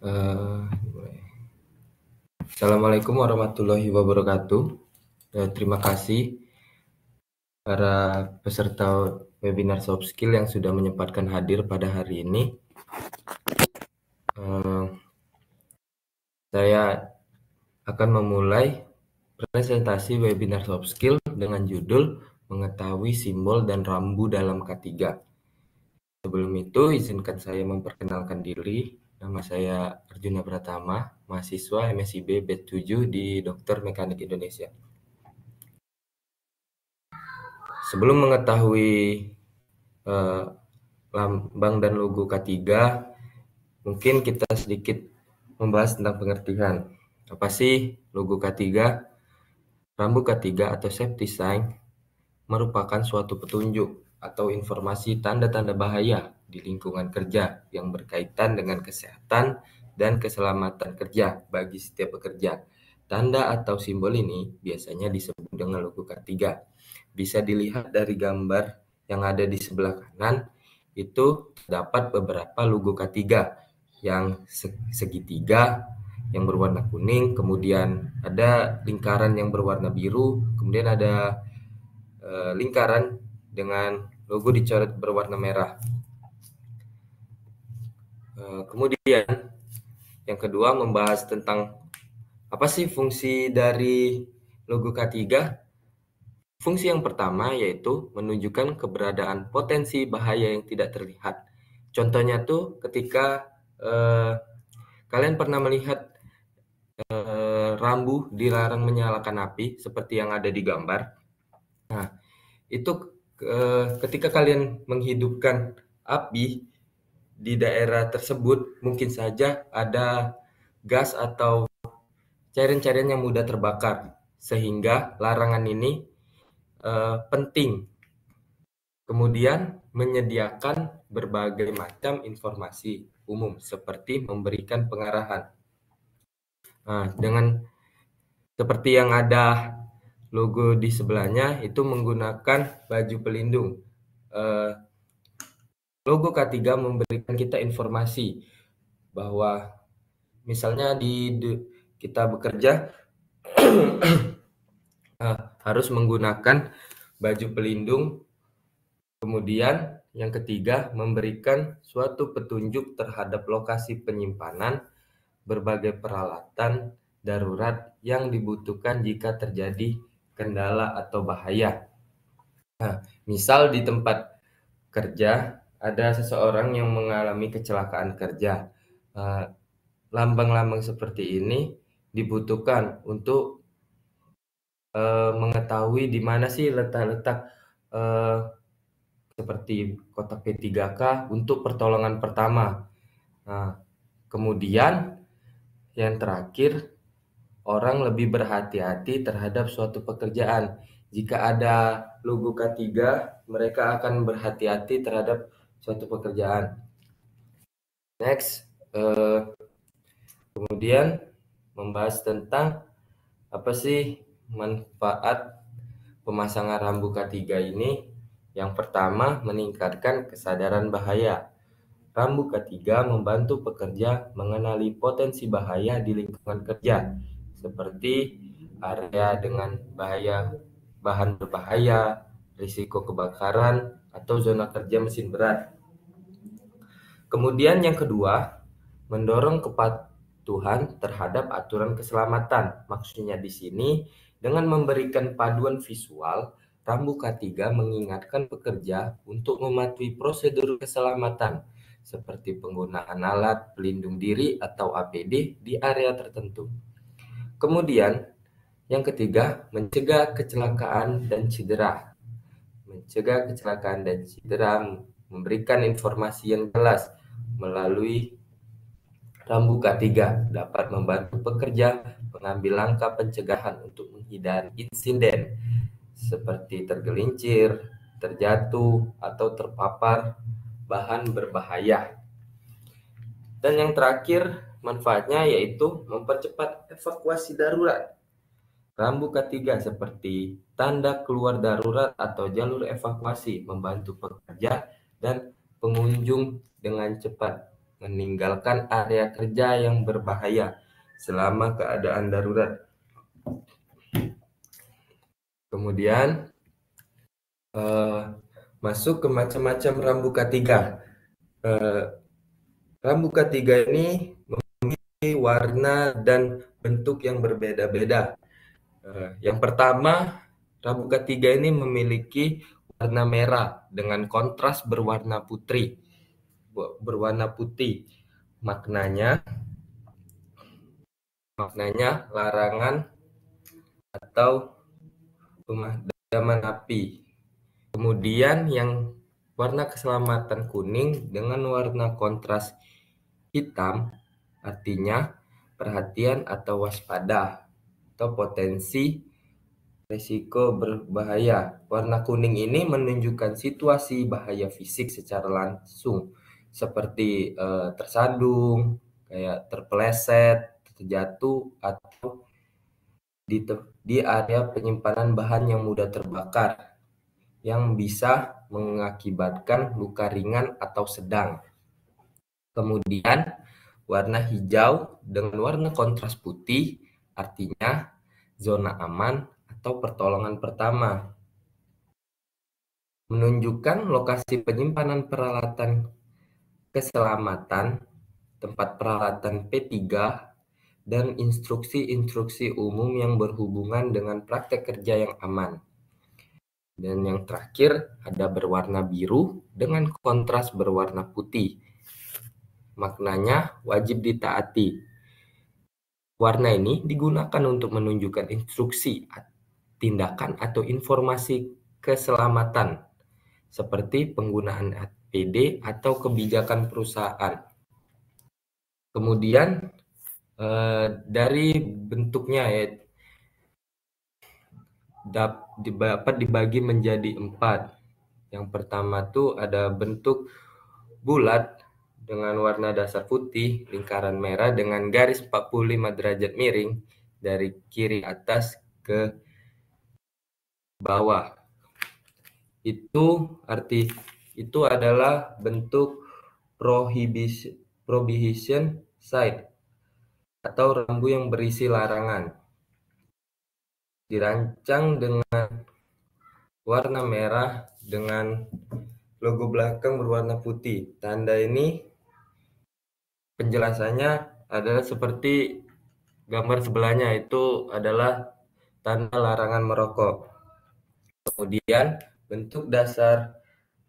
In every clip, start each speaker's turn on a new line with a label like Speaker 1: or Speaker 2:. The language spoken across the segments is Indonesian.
Speaker 1: Dimulai. Assalamualaikum warahmatullahi wabarakatuh. Terima kasih para peserta webinar soft skill yang sudah menyempatkan hadir pada hari ini. Saya akan memulai presentasi webinar soft skill dengan judul mengetahui simbol dan rambu dalam K3. Sebelum itu, izinkan saya memperkenalkan diri. Nama saya Arjuna Pratama, mahasiswa MSIB Batch 7 di Dokter Mekanik Indonesia. Sebelum mengetahui lambang dan logo K3, mungkin kita sedikit membahas tentang pengertian. Apa sih logo K3? Rambu K3 atau safety sign merupakan suatu petunjuk atau informasi tanda-tanda bahaya di lingkungan kerja yang berkaitan dengan kesehatan dan keselamatan kerja bagi setiap pekerja. Tanda atau simbol ini biasanya disebut dengan logo K3. Bisa dilihat dari gambar yang ada di sebelah kanan, itu terdapat beberapa logo K3 yang segitiga yang berwarna kuning, kemudian ada lingkaran yang berwarna biru, kemudian ada lingkaran dengan logo dicoret berwarna merah. Kemudian yang kedua membahas tentang apa sih fungsi dari logo K3. Fungsi yang pertama yaitu menunjukkan keberadaan potensi bahaya yang tidak terlihat. Contohnya tuh ketika kalian pernah melihat rambu dilarang menyalakan api seperti yang ada di gambar. Nah, itu ketika kalian menghidupkan api di daerah tersebut, mungkin saja ada gas atau cairan-cairan yang mudah terbakar, sehingga larangan ini penting. Kemudian menyediakan berbagai macam informasi umum seperti memberikan pengarahan. Nah, dengan seperti yang ada logo di sebelahnya itu menggunakan baju pelindung. Logo K3 memberikan kita informasi bahwa misalnya kita bekerja harus menggunakan baju pelindung. Kemudian yang ketiga memberikan suatu petunjuk terhadap lokasi penyimpanan berbagai peralatan darurat yang dibutuhkan jika terjadi kendala atau bahaya. Nah, misal di tempat kerja ada seseorang yang mengalami kecelakaan kerja. Lambang-lambang seperti ini dibutuhkan untuk mengetahui di mana sih letak-letak seperti kotak P3K untuk pertolongan pertama. Nah, kemudian yang terakhir, orang lebih berhati-hati terhadap suatu pekerjaan. Jika ada logo K3, mereka akan berhati-hati terhadap suatu pekerjaan. Next, kemudian membahas tentang apa sih manfaat pemasangan rambu K3 ini. Yang pertama, meningkatkan kesadaran bahaya. Rambu K3 membantu pekerja mengenali potensi bahaya di lingkungan kerja, seperti area dengan bahan berbahaya, risiko kebakaran, atau zona kerja mesin berat. Kemudian yang kedua, mendorong kepatuhan terhadap aturan keselamatan. Maksudnya di sini dengan memberikan paduan visual, rambu K3 mengingatkan pekerja untuk mematuhi prosedur keselamatan seperti penggunaan alat pelindung diri atau APD di area tertentu. Kemudian yang ketiga, mencegah kecelakaan dan cedera. Mencegah kecelakaan dan cedera, memberikan informasi yang jelas melalui rambu K3 dapat membantu pekerja mengambil langkah pencegahan untuk menghindari insiden seperti tergelincir, terjatuh, atau terpapar bahan berbahaya. Dan yang terakhir, manfaatnya yaitu mempercepat evakuasi darurat. Rambu K3 seperti tanda keluar darurat atau jalur evakuasi membantu pekerja dan pengunjung dengan cepat meninggalkan area kerja yang berbahaya selama keadaan darurat. Kemudian masuk ke macam-macam rambu K3. Rambu K3 ini memiliki warna dan bentuk yang berbeda-beda. Yang pertama, rambu K3 ini memiliki warna merah dengan kontras berwarna putih. Maknanya larangan atau pemadaman api. Kemudian yang warna keselamatan kuning dengan warna kontras hitam artinya perhatian atau waspada atau potensi risiko berbahaya. Warna kuning ini menunjukkan situasi bahaya fisik secara langsung seperti tersandung, kayak terpeleset, terjatuh, atau di area penyimpanan bahan yang mudah terbakar yang bisa mengakibatkan luka ringan atau sedang. Kemudian warna hijau dengan warna kontras putih artinya zona aman atau pertolongan pertama. Menunjukkan lokasi penyimpanan peralatan keselamatan, tempat peralatan P3, dan instruksi-instruksi umum yang berhubungan dengan praktek kerja yang aman. Dan yang terakhir ada berwarna biru dengan kontras berwarna putih. Maknanya wajib ditaati. Warna ini digunakan untuk menunjukkan instruksi, tindakan atau informasi keselamatan seperti penggunaan APD atau kebijakan perusahaan. Kemudian dari bentuknya ya dapat dibagi menjadi 4. Yang pertama tuh ada bentuk bulat dengan warna dasar putih, lingkaran merah dengan garis 45 derajat miring dari kiri atas ke bawah. Itu adalah bentuk prohibition sign atau rambu yang berisi larangan. Dirancang dengan warna merah dengan logo belakang berwarna putih. Tanda ini penjelasannya adalah seperti gambar sebelahnya, itu adalah tanda larangan merokok. Kemudian bentuk dasar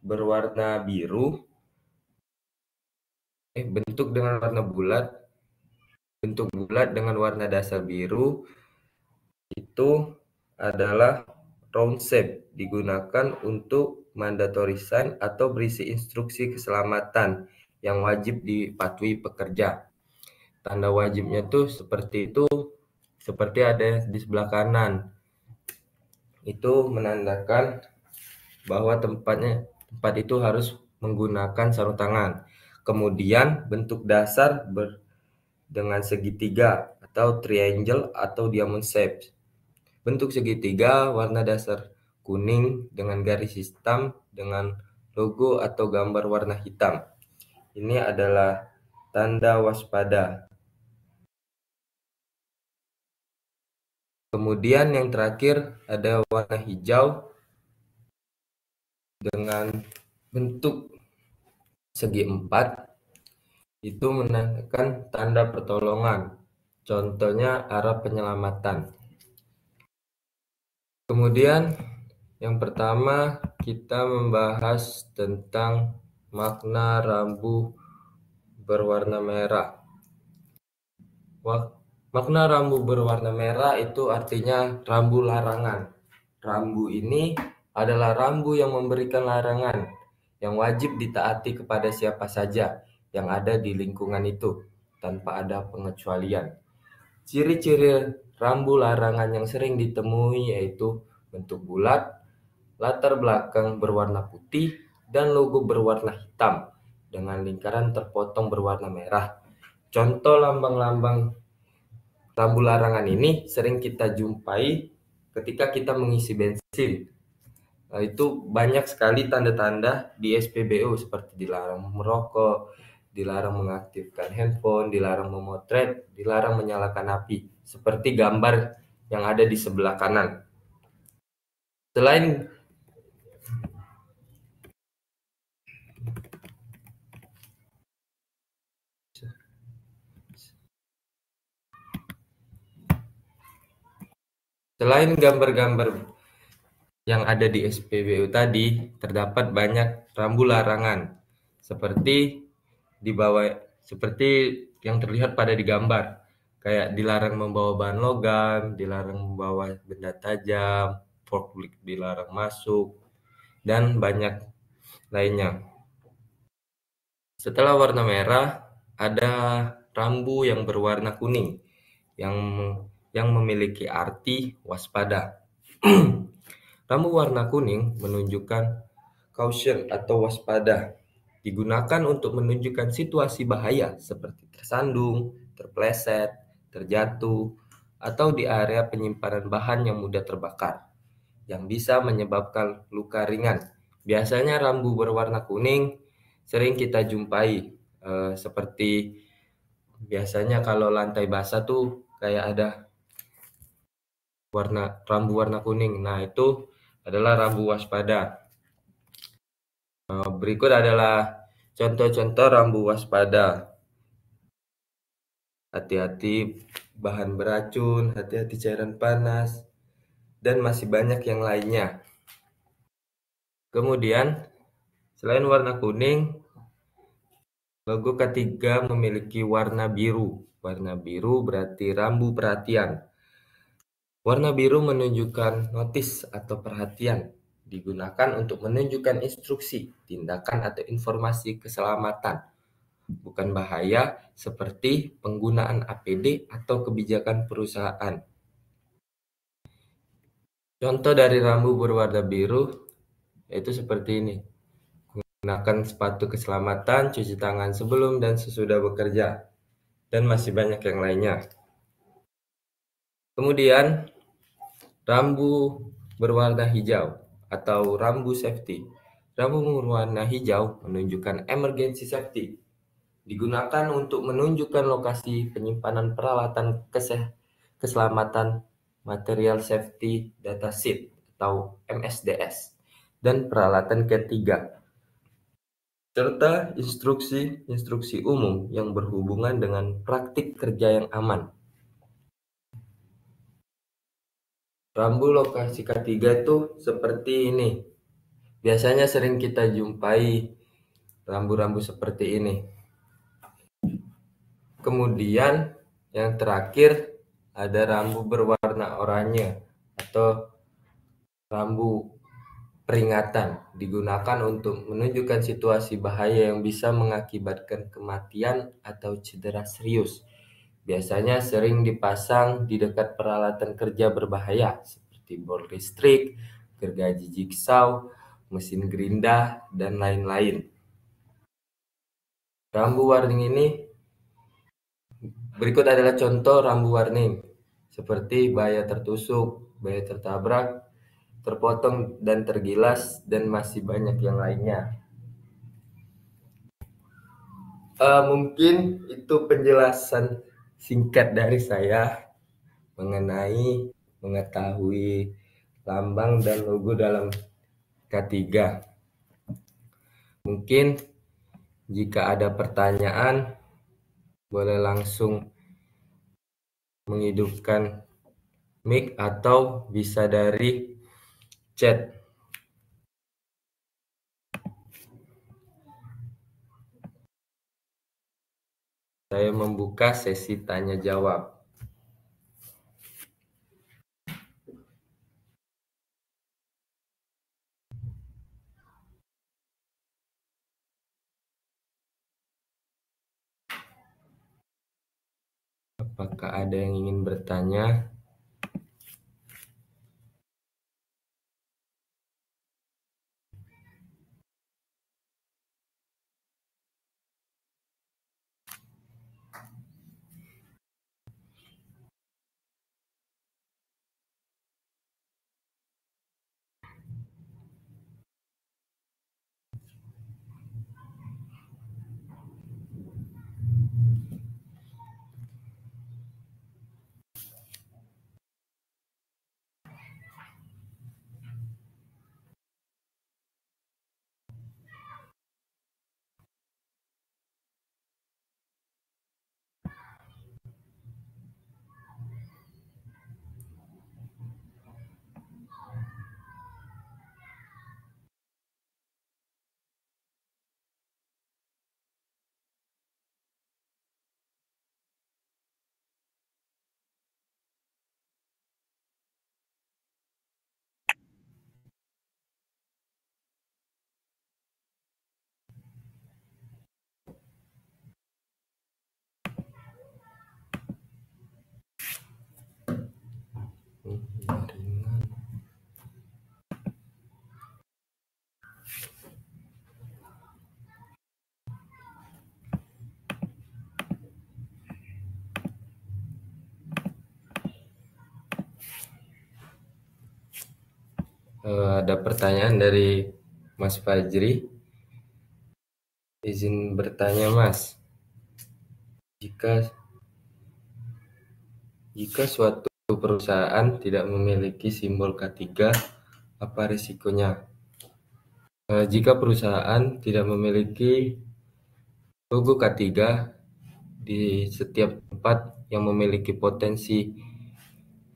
Speaker 1: berwarna biru, bentuk bulat dengan warna dasar biru itu adalah round shape, digunakan untuk mandatory sign atau berisi instruksi keselamatan yang wajib dipatuhi pekerja. Tanda wajibnya tuh seperti ada di sebelah kanan. Itu menandakan bahwa tempat itu harus menggunakan sarung tangan. Kemudian bentuk dasar dengan segitiga atau triangle atau diamond shape. Bentuk segitiga warna dasar kuning dengan garis hitam dengan logo atau gambar warna hitam. Ini adalah tanda waspada. Kemudian yang terakhir ada warna hijau dengan bentuk segi 4. Itu menandakan tanda pertolongan. Contohnya arah penyelamatan. Kemudian yang pertama kita membahas tentang makna rambu berwarna merah. Makna rambu berwarna merah itu artinya rambu larangan. Rambu ini adalah rambu yang memberikan larangan yang wajib ditaati kepada siapa saja yang ada di lingkungan itu tanpa ada pengecualian. Ciri-ciri rambu larangan yang sering ditemui yaitu bentuk bulat, latar belakang berwarna putih, dan logo berwarna hitam dengan lingkaran terpotong berwarna merah. Contoh lambang-lambang rambu larangan ini sering kita jumpai ketika kita mengisi bensin. Itu banyak sekali tanda-tanda di SPBU seperti dilarang merokok, dilarang mengaktifkan handphone, dilarang memotret, dilarang menyalakan api, seperti gambar yang ada di sebelah kanan. Selain gambar-gambar yang ada di SPBU tadi, terdapat banyak rambu larangan seperti di bawah, seperti yang terlihat pada di gambar, kayak dilarang membawa bahan logam, dilarang membawa benda tajam, forklift dilarang masuk, dan banyak lainnya. Setelah warna merah, ada rambu yang berwarna kuning yang memiliki arti waspada. Rambu warna kuning menunjukkan caution atau waspada. Digunakan untuk menunjukkan situasi bahaya seperti tersandung, terpleset, terjatuh, atau di area penyimpanan bahan yang mudah terbakar, yang bisa menyebabkan luka ringan. Biasanya rambu berwarna kuning sering kita jumpai, seperti biasanya kalau lantai basah tuh kayak ada rambu warna kuning. Nah, itu adalah rambu waspada. Berikut adalah contoh-contoh rambu waspada. Hati-hati bahan beracun, hati-hati cairan panas, dan masih banyak yang lainnya. Kemudian, selain warna kuning, logo ketiga memiliki warna biru. Warna biru berarti rambu perhatian. Warna biru menunjukkan notis atau perhatian. Digunakan untuk menunjukkan instruksi, tindakan, atau informasi keselamatan, bukan bahaya seperti penggunaan APD atau kebijakan perusahaan. Contoh dari rambu berwarna biru yaitu seperti ini. Gunakan sepatu keselamatan, cuci tangan sebelum dan sesudah bekerja, dan masih banyak yang lainnya. Kemudian, rambu berwarna hijau atau rambu safety. Rambu berwarna hijau menunjukkan emergency safety. Digunakan untuk menunjukkan lokasi penyimpanan peralatan keselamatan material safety data sheet atau MSDS dan peralatan ketiga, serta instruksi umum yang berhubungan dengan praktik kerja yang aman. Rambu lokasi ketiga itu seperti ini. Biasanya sering kita jumpai rambu-rambu seperti ini. Kemudian yang terakhir ada rambu berwarna oranye atau rambu peringatan. Digunakan untuk menunjukkan situasi bahaya yang bisa mengakibatkan kematian atau cedera serius. Biasanya sering dipasang di dekat peralatan kerja berbahaya seperti bor listrik, gergaji jigsaw, mesin gerinda, dan lain-lain. Rambu warning ini berikut adalah contoh rambu warning seperti bahaya tertusuk, bahaya tertabrak, terpotong dan tergilas, dan masih banyak yang lainnya. Mungkin itu penjelasan singkat dari saya mengenai mengetahui lambang dan logo dalam K3. Mungkin jika ada pertanyaan, boleh langsung menghidupkan mic atau bisa dari chat. Saya membuka sesi tanya jawab. Apakah ada yang ingin bertanya? Ada pertanyaan dari Mas Fajri. Izin bertanya, Mas. Jika jika suatu perusahaan tidak memiliki simbol K3, apa risikonya? Jika perusahaan tidak memiliki logo K3 di setiap tempat yang memiliki potensi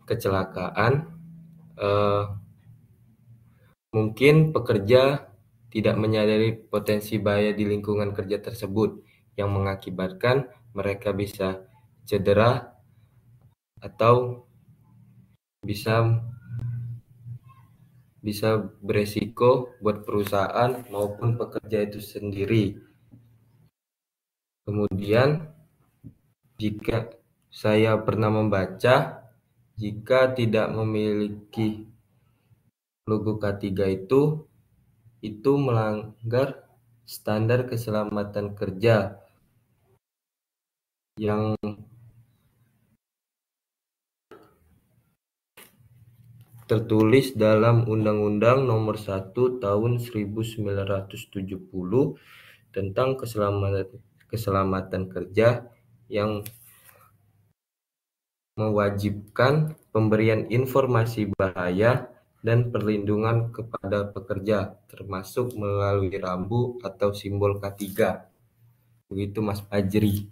Speaker 1: kecelakaan, eh, mungkin pekerja tidak menyadari potensi bahaya di lingkungan kerja tersebut yang mengakibatkan mereka bisa cedera atau bisa bisa beresiko buat perusahaan maupun pekerja itu sendiri. Kemudian, jika saya pernah membaca, jika tidak memiliki logo K3 itu melanggar standar keselamatan kerja yang tertulis dalam Undang-Undang Nomor 1 Tahun 1970 tentang keselamatan kerja yang mewajibkan pemberian informasi bahaya dan perlindungan kepada pekerja, termasuk melalui rambu atau simbol K3. Begitu Mas Fajri.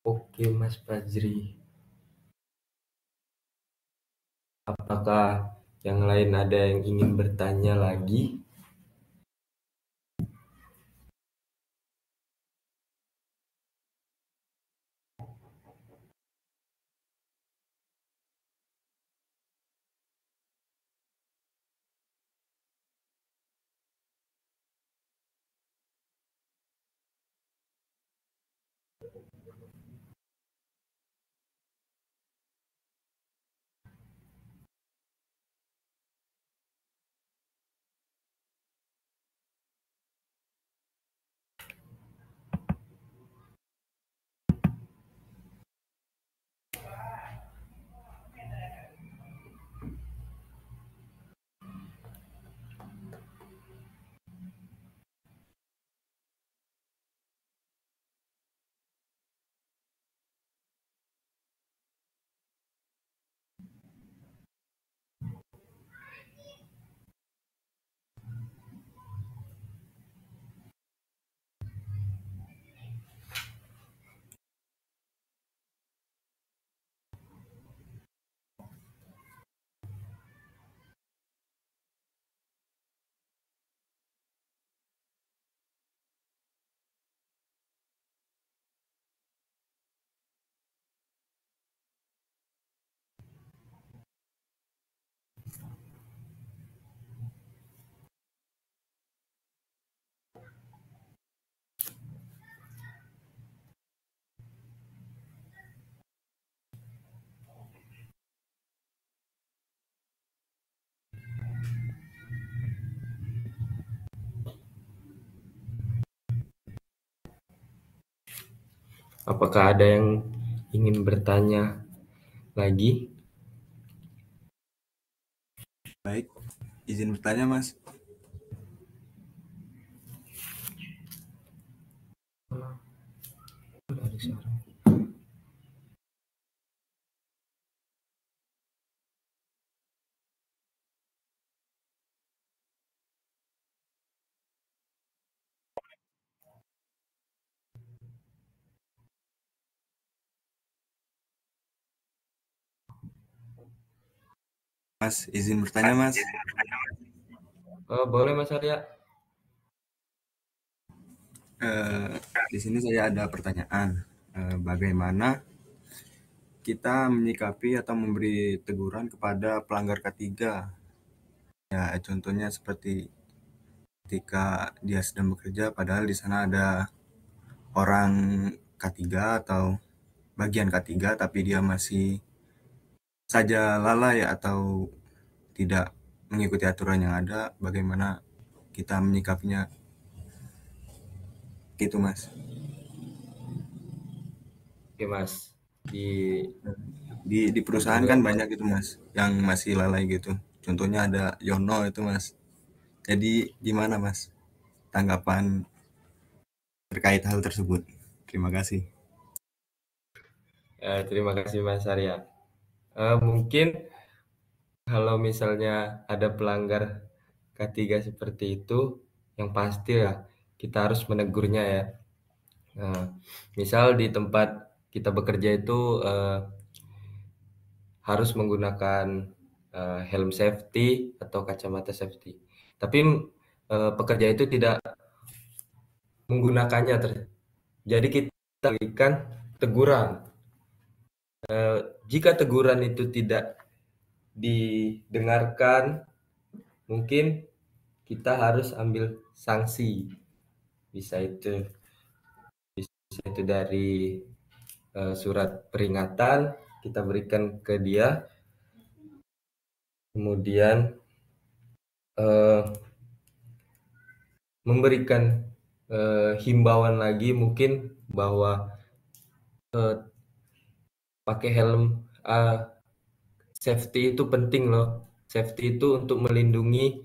Speaker 1: Oke Mas Fajri. Apakah yang lain ada yang ingin bertanya lagi? Apakah ada yang ingin bertanya lagi?
Speaker 2: Baik, izin bertanya Mas. Mas, izin bertanya Mas.
Speaker 1: Boleh Mas Arya.
Speaker 2: Di sini saya ada pertanyaan. Bagaimana kita menyikapi atau memberi teguran kepada pelanggar K3? Ya, contohnya seperti ketika dia sedang bekerja, padahal di sana ada orang K3 atau bagian K3, tapi dia masih saja lalai atau tidak mengikuti aturan yang ada, bagaimana kita menyikapinya gitu Mas.
Speaker 1: Oke Mas, di
Speaker 2: Di perusahaan kan banyak gitu Mas yang masih lalai gitu. Contohnya ada Yono itu Mas. Jadi gimana Mas tanggapan terkait hal tersebut? Terima kasih.
Speaker 1: terima kasih Mas Arya. Mungkin kalau misalnya ada pelanggar K3 seperti itu, yang pasti ya kita harus menegurnya ya. Nah, misal di tempat kita bekerja itu harus menggunakan helm safety atau kacamata safety. Tapi pekerja itu tidak menggunakannya. Jadi kita berikan teguran. Jika teguran itu tidak didengarkan, mungkin kita harus ambil sanksi. Bisa itu dari surat peringatan kita berikan ke dia, kemudian eh, memberikan himbauan lagi mungkin bahwa pakai helm, safety itu penting loh. Safety itu untuk melindungi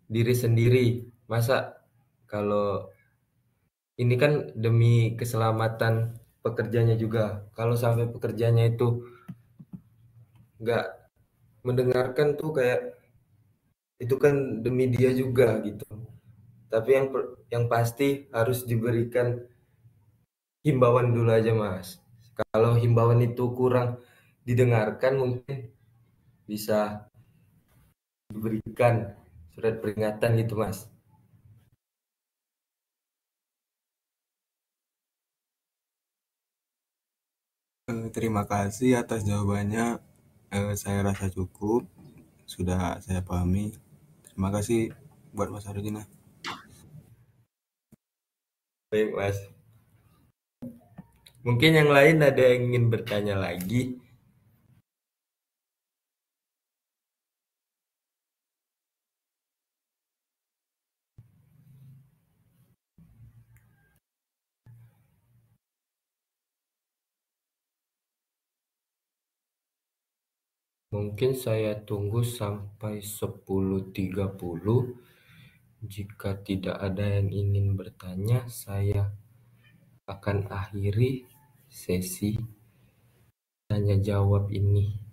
Speaker 1: diri sendiri. Masa kalau ini kan demi keselamatan pekerjanya juga. Kalau sampai pekerjanya itu nggak mendengarkan tuh kayak itu kan demi dia juga gitu. Tapi yang pasti harus diberikan himbauan dulu aja Mas. Kalau himbauan itu kurang didengarkan mungkin bisa diberikan surat peringatan gitu Mas.
Speaker 2: Terima kasih atas jawabannya. Saya rasa cukup, sudah saya pahami. Terima kasih buat Mas Arjuna.
Speaker 1: Baik Mas. Mungkin yang lain ada yang ingin bertanya lagi. Mungkin saya tunggu sampai 10.30. Jika tidak ada yang ingin bertanya, saya akan akhiri sesi tanya jawab ini.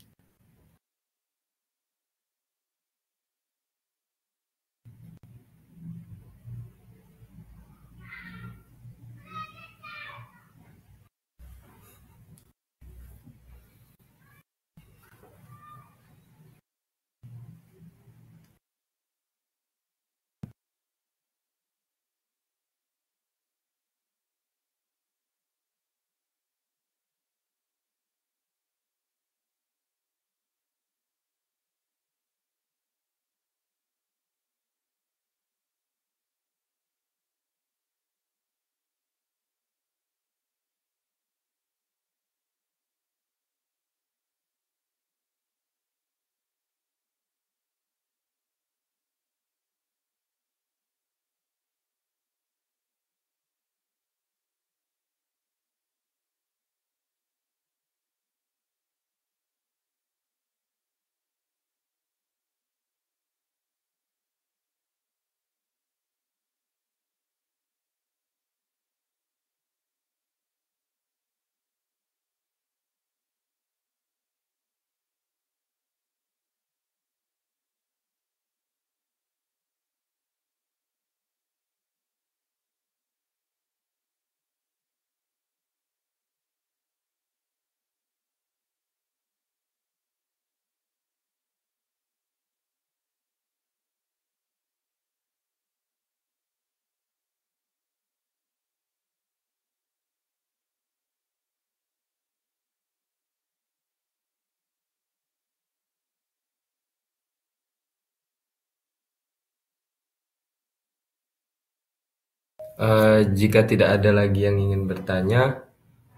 Speaker 1: Jika tidak ada lagi yang ingin bertanya,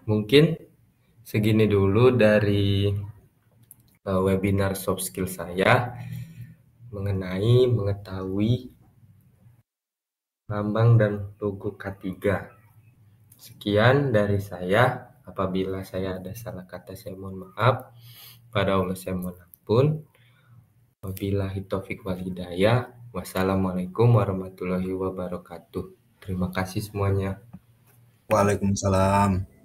Speaker 1: mungkin segini dulu dari webinar soft skill saya. mengenai mengetahui lambang dan logo K3. Sekian dari saya. Apabila saya ada salah kata, saya mohon maaf. Pada Allah saya mohon ampun. Wabillahi taufiq wal hidayah. Wassalamualaikum warahmatullahi wabarakatuh. Terima kasih semuanya.
Speaker 2: Waalaikumsalam.